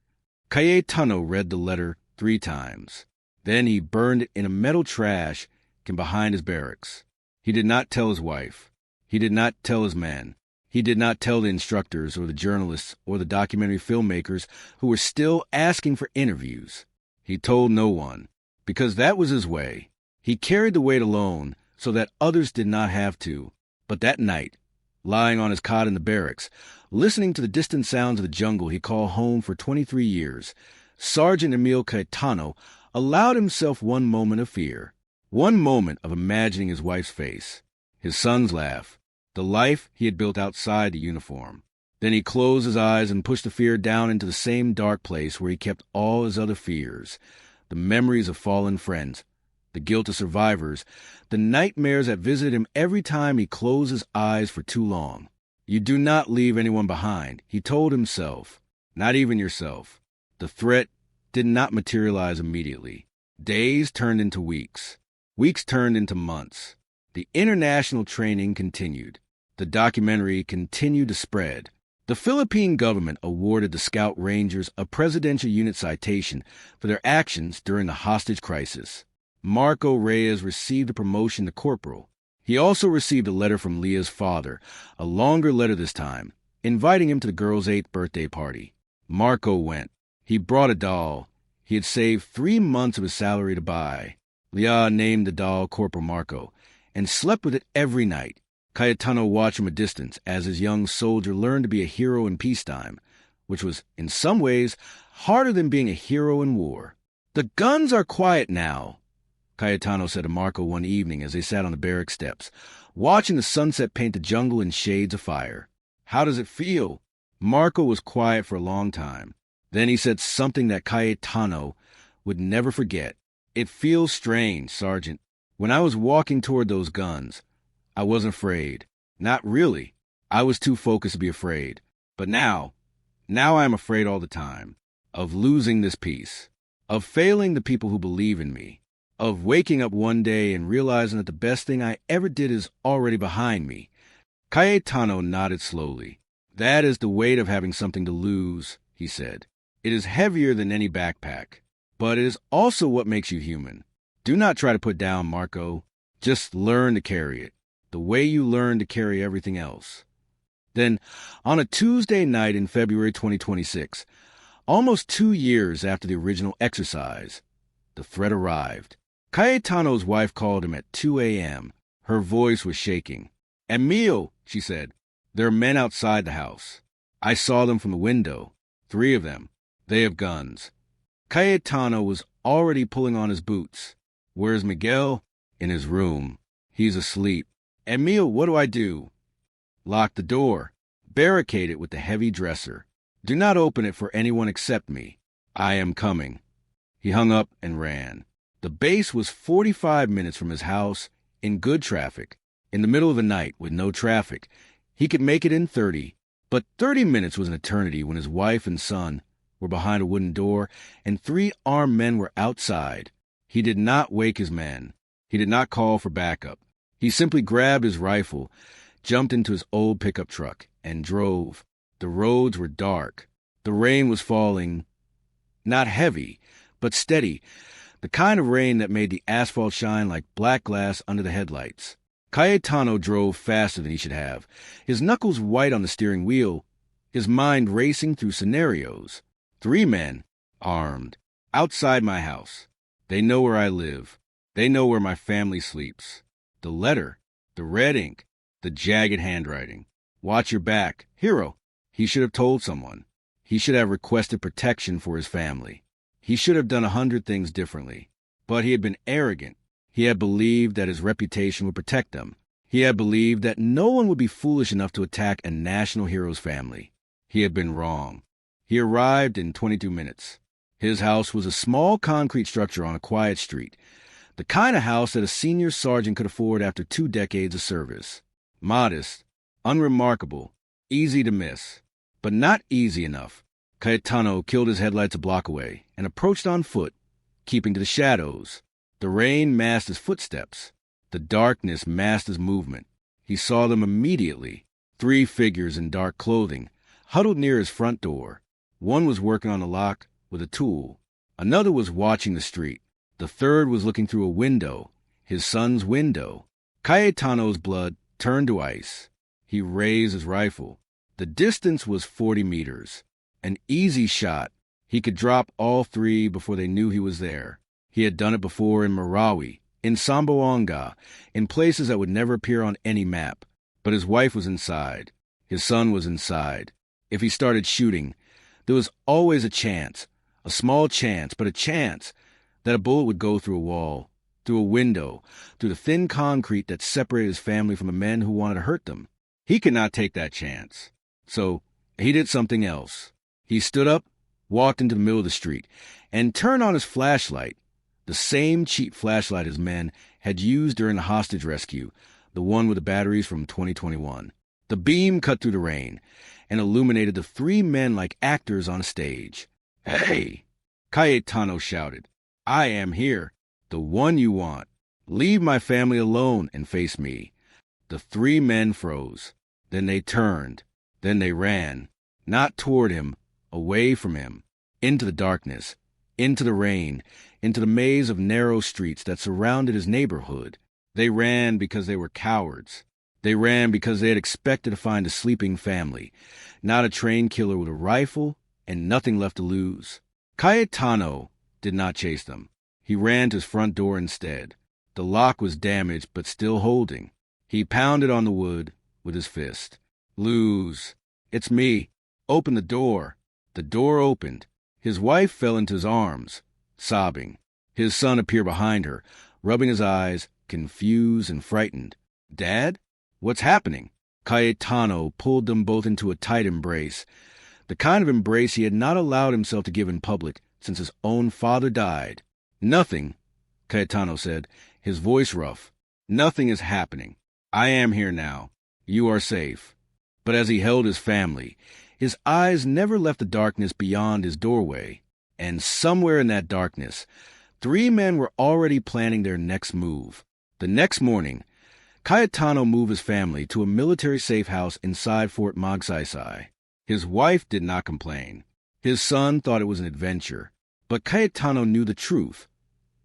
Cayetano read the letter 3 times. Then he burned it in a metal trash can behind his barracks. He did not tell his wife. He did not tell his men. He did not tell the instructors or the journalists or the documentary filmmakers who were still asking for interviews. He told no one, because that was his way. He carried the weight alone so that others did not have to. But that night, lying on his cot in the barracks, listening to the distant sounds of the jungle he called home for 23 years, Sergeant Emil Cayetano allowed himself one moment of fear, one moment of imagining his wife's face, his son's laugh, the life he had built outside the uniform. Then he closed his eyes and pushed the fear down into the same dark place where he kept all his other fears, the memories of fallen friends, the guilt of survivors, the nightmares that visited him every time he closed his eyes for too long. You do not leave anyone behind, he told himself, not even yourself. The threat did not materialize immediately. Days turned into weeks. Weeks turned into months. The international training continued. The documentary continued to spread. The Philippine government awarded the Scout Rangers a Presidential Unit Citation for their actions during the hostage crisis. Marco Reyes received a promotion to corporal. He also received a letter from Leah's father, a longer letter this time, inviting him to the girl's 8th birthday party. Marco went. He brought a doll he had saved 3 months of his salary to buy. Leah named the doll Corporal Marco and slept with it every night. Cayetano watched from a distance as his young soldier learned to be a hero in peacetime, which was, in some ways, harder than being a hero in war. The guns are quiet now, Cayetano said to Marco one evening as they sat on the barrack steps, watching the sunset paint the jungle in shades of fire. How does it feel? Marco was quiet for a long time. Then he said something that Cayetano would never forget. It feels strange, Sergeant. When I was walking toward those guns, I wasn't afraid. Not really. I was too focused to be afraid. But now Now I am afraid all the time of losing this peace, of failing the people who believe in me, of waking up one day and realizing that the best thing I ever did is already behind me. Cayetano nodded slowly. That is the weight of having something to lose, he said. It is heavier than any backpack, but it is also what makes you human. Do not try to put down Marco. Just learn to carry it, the way you learn to carry everything else. Then, on a Tuesday night in February 2026, almost 2 years after the original exercise, the threat arrived. Cayetano's wife called him at 2 a.m. Her voice was shaking. "Emil," she said, "there are men outside the house. I saw them from the window. 3 of them. They have guns." Cayetano was already pulling on his boots. "Where's Miguel?" "In his room. He's asleep." "Emil, what do I do?" "Lock the door. Barricade it with the heavy dresser. Do not open it for anyone except me. I am coming." He hung up and ran. The base was 45 minutes from his house, in good traffic. In the middle of the night, with no traffic, he could make it in 30. But 30 minutes was an eternity when his wife and son were behind a wooden door and 3 armed men were outside. He did not wake his men. He did not call for backup. He simply grabbed his rifle, jumped into his old pickup truck, and drove. The roads were dark. The rain was falling, not heavy, but steady, the kind of rain that made the asphalt shine like black glass under the headlights. Cayetano drove faster than he should have, his knuckles white on the steering wheel, his mind racing through scenarios. 3 men, armed, outside my house. They know where I live. They know where my family sleeps. The letter, the red ink, the jagged handwriting. "Watch your back. Hero." He should have told someone. He should have requested protection for his family. He should have done 100 things differently. But he had been arrogant. He had believed that his reputation would protect him. He had believed that no one would be foolish enough to attack a national hero's family. He had been wrong. He arrived in 22 minutes. His house was a small concrete structure on a quiet street, the kind of house that a senior sergeant could afford after 2 decades of service. Modest, unremarkable, easy to miss, but not easy enough. Cayetano killed his headlights a block away and approached on foot, keeping to the shadows. The rain masked his footsteps. The darkness masked his movement. He saw them immediately. 3 figures in dark clothing, huddled near his front door. One was working on the lock with a tool. Another was watching the street. The third was looking through a window, his son's window. Cayetano's blood turned to ice. He raised his rifle. The distance was 40 meters. An easy shot. He could drop all 3 before they knew he was there. He had done it before in Marawi, in Samboanga, in places that would never appear on any map. But his wife was inside. His son was inside. If he started shooting, there was always a chance, a small chance, but a chance, that a bullet would go through a wall, through a window, through the thin concrete that separated his family from the men who wanted to hurt them. He could not take that chance. So he did something else. He stood up, walked into the middle of the street, and turned on his flashlight, the same cheap flashlight his men had used during the hostage rescue, the one with the batteries from 2021. The beam cut through the rain and illuminated the 3 men like actors on a stage. "Hey!" Cayetano shouted. "I am here, the one you want. Leave my family alone and face me." The 3 men froze. Then they turned. Then they ran, not toward him, away from him, into the darkness, into the rain, into the maze of narrow streets that surrounded his neighborhood. They ran because they were cowards. They ran because they had expected to find a sleeping family, not a trained killer with a rifle and nothing left to lose. Cayetano did not chase them. He ran to his front door instead. The lock was damaged but still holding. He pounded on the wood with his fist. "Lose. It's me. Open the door." The door opened. His wife fell into his arms, sobbing. His son appeared behind her, rubbing his eyes, confused and frightened. "Dad? What's happening?" Cayetano pulled them both into a tight embrace, the kind of embrace he had not allowed himself to give in public since his own father died. "Nothing," Cayetano said, his voice rough. "Nothing is happening. I am here now. You are safe." But as he held his family, His eyes never left the darkness beyond his doorway. And somewhere in that darkness, 3 men were already planning their next move. The next morning, Cayetano moved his family to a military safe house inside Fort Magsaysay. His wife did not complain. His son thought it was an adventure. But Cayetano knew the truth.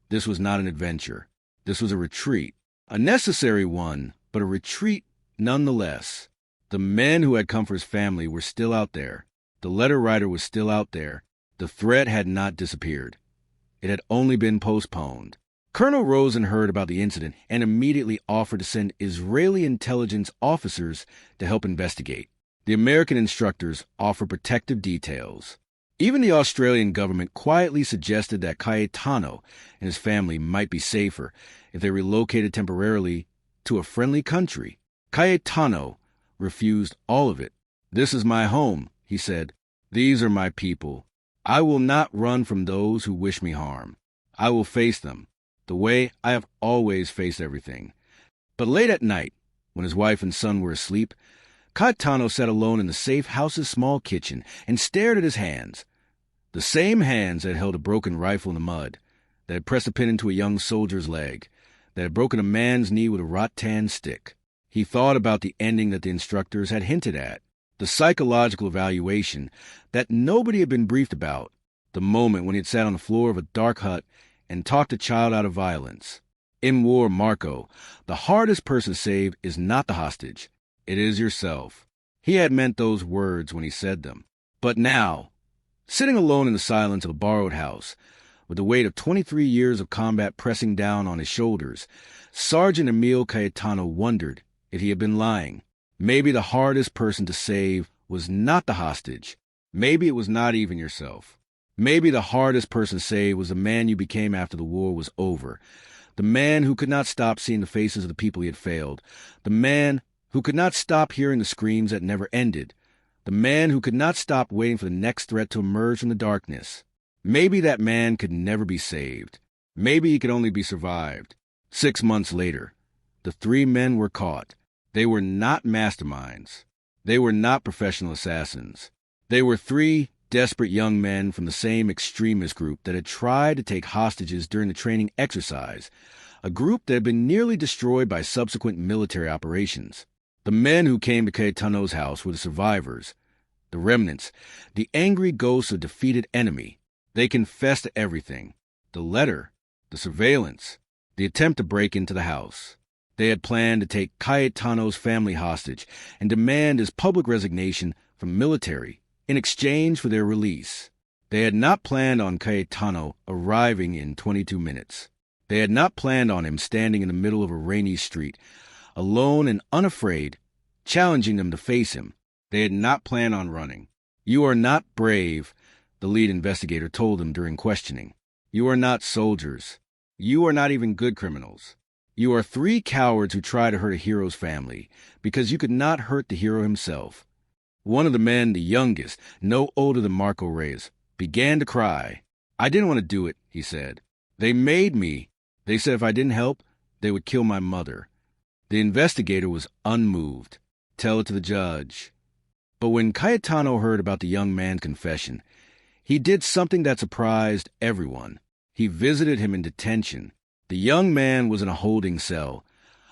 This was not an adventure. This was a retreat. A necessary one, but a retreat nonetheless. The men who had come for his family were still out there. The letter writer was still out there. The threat had not disappeared. It had only been postponed. Colonel Rosen heard about the incident and immediately offered to send Israeli intelligence officers to help investigate. The American instructors offered protective details. Even the Australian government quietly suggested that Cayetano and his family might be safer if they relocated temporarily to a friendly country. Cayetano refused all of it. "This is my home," he said. "These are my people. I will not run from those who wish me harm. I will face them, the way I have always faced everything." But late at night, when his wife and son were asleep, Cayetano sat alone in the safe house's small kitchen and stared at his hands. The same hands that had held a broken rifle in the mud, that had pressed a pin into a young soldier's leg, that had broken a man's knee with a rattan stick. He thought about the ending that the instructors had hinted at, the psychological evaluation that nobody had been briefed about, the moment when he had sat on the floor of a dark hut and talked a child out of violence. In war, Marco, the hardest person to save is not the hostage. It is yourself. He had meant those words when he said them. But now, sitting alone in the silence of a borrowed house, with the weight of 23 years of combat pressing down on his shoulders, Sergeant Emil Cayetano wondered if he had been lying. Maybe the hardest person to save was not the hostage. Maybe it was not even yourself. Maybe the hardest person to save was the man you became after the war was over. The man who could not stop seeing the faces of the people he had failed. The man who could not stop hearing the screams that never ended. The man who could not stop waiting for the next threat to emerge from the darkness. Maybe that man could never be saved. Maybe he could only be survived. 6 months later, the 3 men were caught. They were not masterminds. They were not professional assassins. They were 3 desperate young men from the same extremist group that had tried to take hostages during the training exercise, a group that had been nearly destroyed by subsequent military operations. The men who came to Cayetano's house were the survivors, the remnants, the angry ghosts of defeated enemy. They confessed to everything: the letter, the surveillance, the attempt to break into the house. They had planned to take Cayetano's family hostage and demand his public resignation from military in exchange for their release. They had not planned on Cayetano arriving in 22 minutes. They had not planned on him standing in the middle of a rainy street, alone and unafraid, challenging them to face him. They had not planned on running. "You are not brave," the lead investigator told them during questioning. "You are not soldiers. You are not even good criminals. You are 3 cowards who try to hurt a hero's family because you could not hurt the hero himself." One of the men, the youngest, no older than Marco Reyes, began to cry. "I didn't want to do it," he said. "They made me. They said if I didn't help, they would kill my mother." The investigator was unmoved. "Tell it to the judge." But when Cayetano heard about the young man's confession, he did something that surprised everyone. He visited him in detention. The young man was in a holding cell,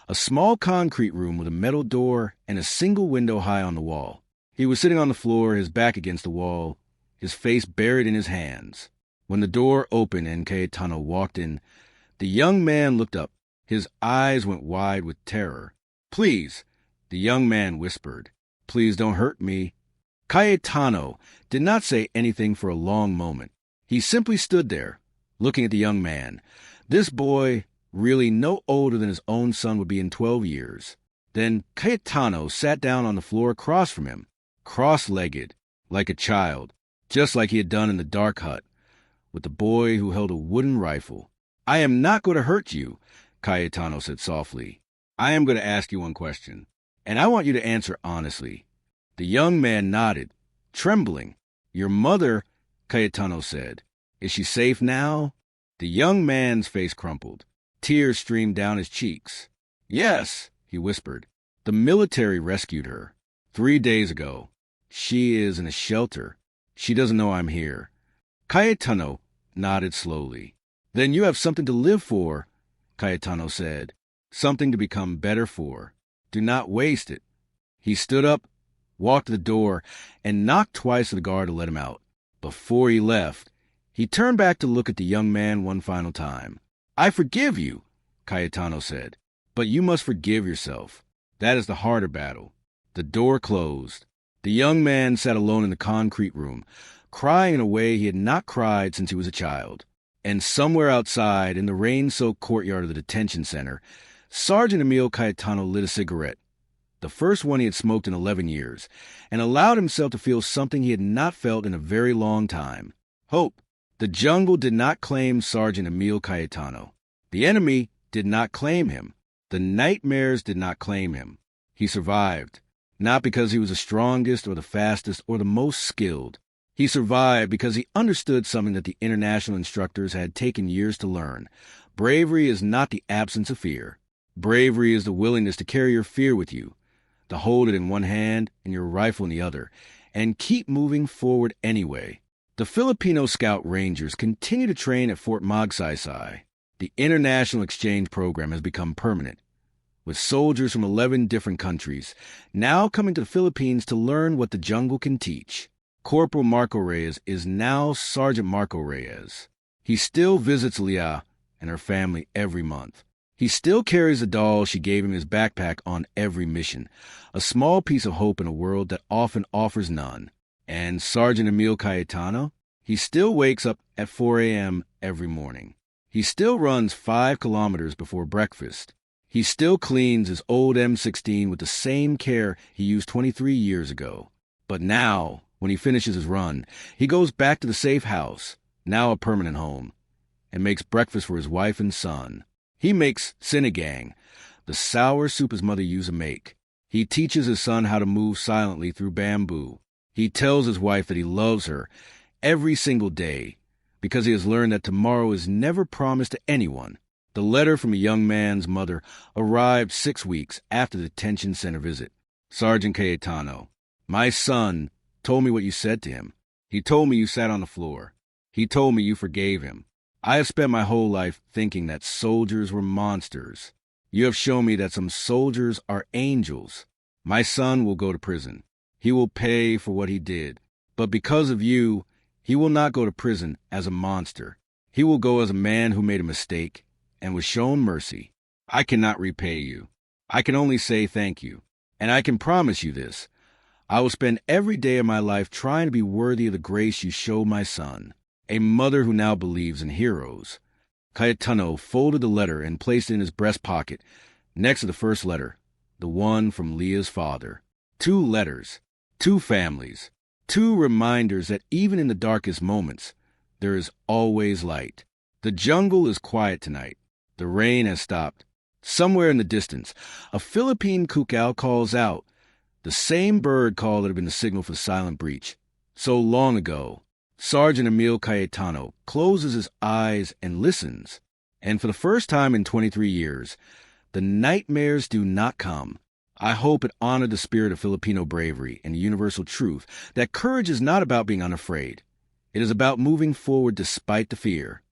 a small concrete room with a metal door and a single window high on the wall. He was sitting on the floor, his back against the wall, his face buried in his hands. When the door opened and Cayetano walked in, the young man looked up. His eyes went wide with terror. "Please," the young man whispered. "Please don't hurt me." Cayetano did not say anything for a long moment. He simply stood there, looking at the young man. This boy, really no older than his own son would be in 12 years. Then Cayetano sat down on the floor across from him, cross-legged, like a child, just like he had done in the dark hut, with the boy who held a wooden rifle. "I am not going to hurt you," Cayetano said softly. "I am going to ask you one question, and I want you to answer honestly." The young man nodded, trembling. "Your mother," Cayetano said, "is she safe now?" The young man's face crumpled. Tears streamed down his cheeks. "Yes," he whispered. "The military rescued her 3 days ago. She is in a shelter. She doesn't know I'm here. Cayetano nodded slowly. Then you have something to live for, Cayetano said. Something to become better for. Do not waste it. He stood up, walked to the door, and knocked twice at the guard to let him out. Before he left, he turned back to look at the young man one final time. I forgive you, Cayetano said, but you must forgive yourself. That is the harder battle. The door closed. The young man sat alone in the concrete room, crying in a way he had not cried since he was a child. And somewhere outside, in the rain-soaked courtyard of the detention center, Sergeant Emil Cayetano lit a cigarette, the first one he had smoked in 11 years, and allowed himself to feel something he had not felt in a very long time. Hope. The jungle did not claim Sergeant Emil Cayetano. The enemy did not claim him. The nightmares did not claim him. He survived, not because he was the strongest or the fastest or the most skilled. He survived because he understood something that the international instructors had taken years to learn. Bravery is not the absence of fear. Bravery is the willingness to carry your fear with you, to hold it in one hand and your rifle in the other, and keep moving forward anyway. The Filipino Scout Rangers continue to train at Fort Magsaysay. The international exchange program has become permanent, with soldiers from 11 different countries now coming to the Philippines to learn what the jungle can teach. Corporal Marco Reyes is now Sergeant Marco Reyes. He still visits Leah and her family every month. He still carries the doll she gave him in his backpack on every mission, a small piece of hope in a world that often offers none. And Sergeant Emil Cayetano? He still wakes up at 4 a.m. every morning. He still runs 5 kilometers before breakfast. He still cleans his old M16 with the same care he used 23 years ago. But now, when he finishes his run, he goes back to the safe house, now a permanent home, and makes breakfast for his wife and son. He makes sinigang, the sour soup his mother used to make. He teaches his son how to move silently through bamboo. He tells his wife that he loves her every single day because he has learned that tomorrow is never promised to anyone. The letter from a young man's mother arrived 6 weeks after the detention center visit. Sergeant Cayetano, my son told me what you said to him. He told me you sat on the floor. He told me you forgave him. I have spent my whole life thinking that soldiers were monsters. You have shown me that some soldiers are angels. My son will go to prison. He will pay for what he did. But because of you, he will not go to prison as a monster. He will go as a man who made a mistake and was shown mercy. I cannot repay you. I can only say thank you. And I can promise you this. I will spend every day of my life trying to be worthy of the grace you show my son, a mother who now believes in heroes. Cayetano folded the letter and placed it in his breast pocket, next to the first letter, the one from Leah's father. 2 letters. 2 families, 2 reminders that even in the darkest moments, there is always light. The jungle is quiet tonight. The rain has stopped. Somewhere in the distance, a Philippine cuckoo calls out, the same bird call that had been the signal for the silent breach. So long ago, Sergeant Emil Cayetano closes his eyes and listens. And for the first time in 23 years, the nightmares do not come. I hope it honored the spirit of Filipino bravery and the universal truth that courage is not about being unafraid. It is about moving forward despite the fear.